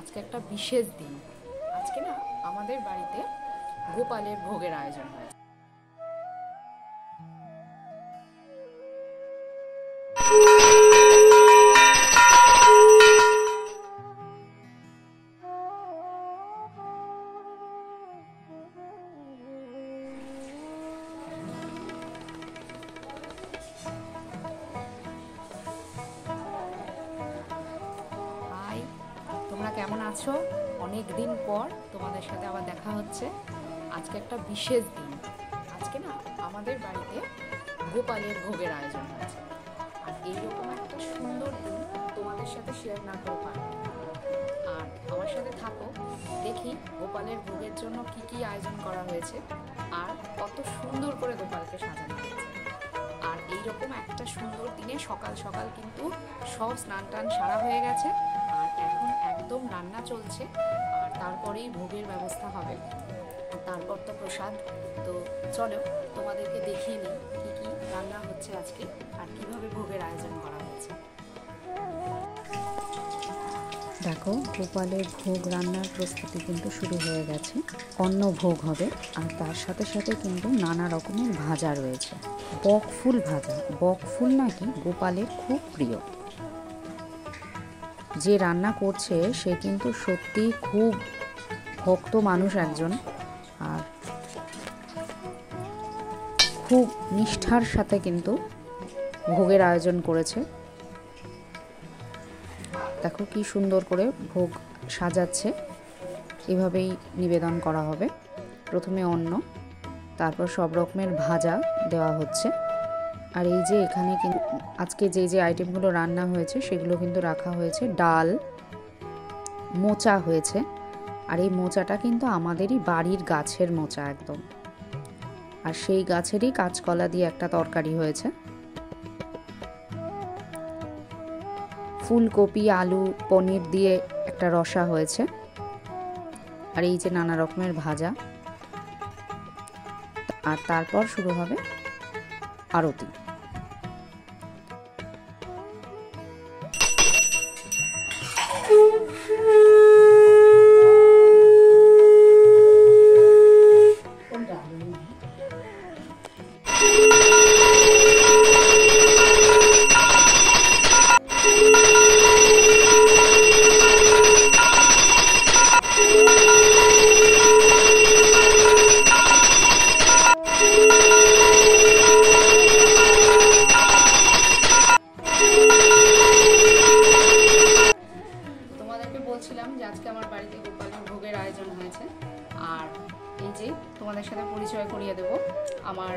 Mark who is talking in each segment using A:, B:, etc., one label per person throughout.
A: আজকে একটা বিশেষ দিন। আজকে না আমাদের বাড়িতে গোপালের ভোগের আয়োজন হয়েছে। হাই, তোমরা কেমন আছো? অনেক দিন পর তোমাদের সাথে আবার দেখা হচ্ছে। আজকে একটা বিশেষ দিন। আজকে না আমাদের বাড়িতে গোপালের ভোগের আয়োজন হয়েছে। আর এইরকম একটা সুন্দর দিন তোমাদের সাথে শেয়ার না করে পারবো না। আর আমার সাথে থাকো, দেখি গোপালের ভোগের জন্য কি কি আয়োজন করা হয়েছে আর কত সুন্দর করে গোপালকে সাজানো হয়েছে। আর এইরকম একটা সুন্দর দিনে সকাল সকাল কিন্তু সব স্নান টান সারা হয়ে গেছে। আর এখন একদম রান্না চলছে, আর তারপরেই ভোগের ব্যবস্থা হবে। তারপর তো প্রসাদ। তো চলো তোমাদেরকে দেখিয়ে নিই কী কী রান্না হচ্ছে আজকে আর কিভাবে ভোগের আয়োজন করা হয়েছে।
B: দেখো, গোপালের ভোগ রান্নার প্রস্তুতি কিন্তু শুরু হয়ে গেছে। অন্ন ভোগ হবে, আর তার সাথে সাথে কিন্তু নানা রকমের ভাজা রয়েছে। বকফুল ভাজা, বকফুল নাকি গোপালের খুব প্রিয়। যে রান্না করছে সে কিন্তু সত্যি খুব ভক্ত মানুষ একজন, আর খুব নিষ্ঠার সাথে কিন্তু ভোগের আয়োজন করেছে। দেখো কি সুন্দর করে ভোগ সাজাচ্ছে। এভাবেই নিবেদন করা হবে। প্রথমে অন্ন, তারপর সব রকমের ভাজা দেওয়া হচ্ছে। আর এই যে এখানে কিন্তু আজকে যে যে আইটেমগুলো রান্না হয়েছে সেগুলো কিন্তু রাখা হয়েছে। ডাল, মোচা হয়েছে। আর এই মোচাটা কিন্তু আমাদেরই বাড়ির গাছের মোচা একদম। আর সেই গাছেরই কাঁচকলা দিয়ে একটা তরকারি হয়েছে। ফুলকপি, আলু, পনির দিয়ে একটা রসা হয়েছে। আর এই যে নানা রকমের ভাজা। আর তারপর শুরু হবে আরতি।
A: বলছিলাম যে আজকে আমার বাড়িতে গোপালের ভোগের আয়োজন হয়েছে। আর এই যে তোমাদের সাথে পরিচয় করিয়ে দেব, আমার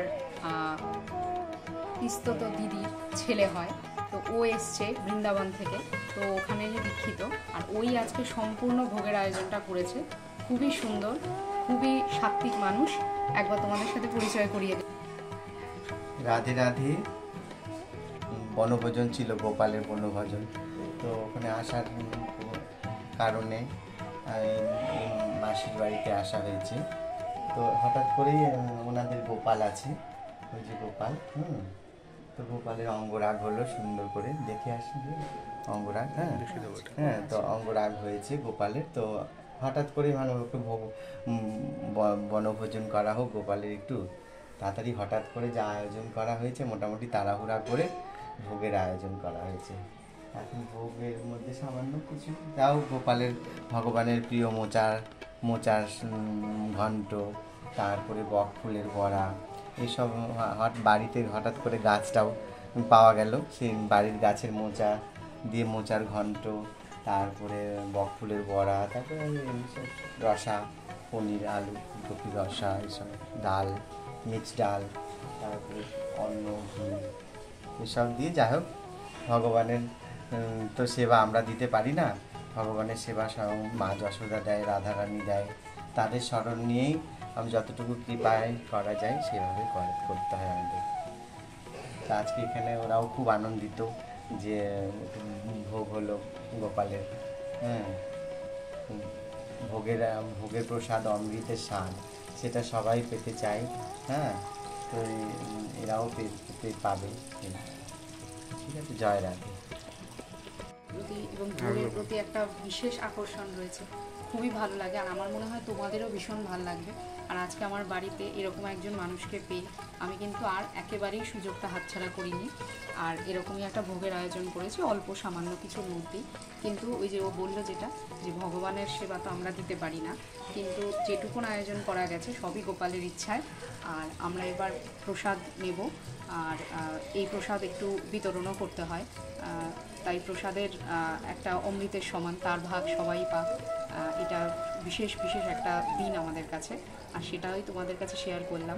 A: পিস্তত দিদির ছেলে হয়। তো ও এসছে বৃন্দাবন থেকে, তো ওখানে দীক্ষিত। আর ওই আজকে সম্পূর্ণ ভোগের আয়োজনটা করেছে। খুবই সুন্দর, খুবই সাত্বিক মানুষ। একবার তোমাদের সাথে পরিচয় করিয়ে দেব।
C: রাধে রাধে। বনভোজন ছিল, গোপালের বনভোজন। তো ওখানে আসার কারণে মাসির বাড়িতে আসা হয়েছে। তো হঠাৎ করেই ওনাদের গোপাল আছে, ওই যে গোপাল, তো গোপালের অঙ্গরাগ হলো, সুন্দর করে দেখে আসি অঙ্গরাগ। হ্যাঁ, তো অঙ্গরাগ হয়েছে গোপালের। তো হঠাৎ করেই মানে ওকে বনভোজন করা হোক গোপালের, একটু তাড়াতাড়ি হঠাৎ করে যা আয়োজন করা হয়েছে, মোটামুটি তাড়াহুড়া করে ভোগের আয়োজন করা হয়েছে। এখন ভোগের মধ্যে সামান্য কিছু তাও গোপালের, ভগবানের প্রিয় মোচার ঘন্ট, তারপরে বকফুলের বড়া, এইসব বাড়িতে হঠাৎ করে গাছটাও পাওয়া গেল। সেই বাড়ির গাছের মোচা দিয়ে মোচার ঘন্ট, তারপরে বকফুলের বড়া, তারপরে রসা, পনির, আলু, ফুলকপি রসা, এইসব ডাল, মিক্স ডাল, তারপরে অন্ন, ঘি, এসব দিয়ে যাই হোক ভগবানের তো সেবা আমরা দিতে পারি না। ভগবানের সেবা স্বয়ং মা যশোদা দেয়, রাধারানী দেয়। তাদের স্মরণ নিয়েই আমি যতটুকু কৃপায় করা যায় সেভাবে করতে হয় আমাদের। তা আজকে এখানে ওরাও খুব আনন্দিত যে ভোগ হলো গোপালের। ভোগের প্রসাদ, অমৃতের স্বাদ, সেটা সবাই পেতে চায়। তো এরাও পাবে। ঠিক আছে, জয় রাধে।
A: প্রতি এবং ভোগের প্রতি একটা বিশেষ আকর্ষণ রয়েছে, খুবই ভালো লাগে। আর আমার মনে হয় তোমাদেরও ভীষণ ভালো লাগবে। আর আজকে আমার বাড়িতে এরকম একজন মানুষকে পেয়ে আমি কিন্তু আর একেবারেই সুযোগটা হাতছাড়া করিনি। আর এরকমই একটা ভোগের আয়োজন করেছি অল্প সামান্য কিছুর মধ্যেই। কিন্তু ওই যে ও বললো যেটা, যে ভগবানের সেবা তো আমরা দিতে পারি না, কিন্তু যেটুকুন আয়োজন করা গেছে সবই গোপালের ইচ্ছায়। আর আমরা এবার প্রসাদ নেব, আর এই প্রসাদ একটু বিতরণও করতে হয়, তাই প্রসাদের একটা অমৃতের সমান, তার ভাগ সবাই পাক। এটা বিশেষ বিশেষ একটা দিন আমাদের কাছে, আর সেটাই তোমাদের কাছে শেয়ার করলাম।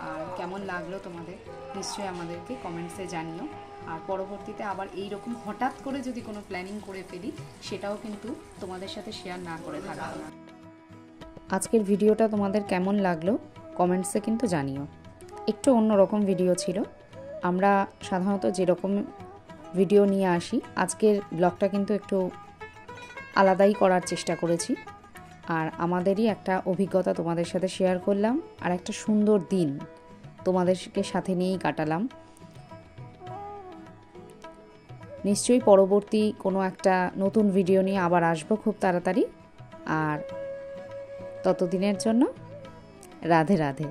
A: আর কেমন লাগলো তোমাদের নিশ্চয়ই আমাদেরকে কমেন্টসে জানিও। আর পরবর্তীতে আবার এই রকম হঠাৎ করে যদি কোনো প্ল্যানিং করে ফেলি, সেটাও কিন্তু তোমাদের সাথে শেয়ার না করে থাকবো না।
B: আজকের ভিডিওটা তোমাদের কেমন লাগলো কমেন্টসে কিন্তু জানিও। একটু অন্যরকম ভিডিও ছিল, আমরা সাধারণত যেরকম ভিডিও নিয়ে আসি আজকের ব্লগটা কিন্তু একটু আলাদাই করার চেষ্টা করেছি। আর আমাদেরই একটা অভিজ্ঞতা তোমাদের সাথে শেয়ার করলাম, আর একটা সুন্দর দিন তোমাদেরকে সাথে নিয়েই কাটালাম। নিশ্চয়ই পরবর্তী কোনো একটা নতুন ভিডিও নিয়ে আবার আসবো খুব তাড়াতাড়ি। আর ততদিনের জন্য রাধে রাধে।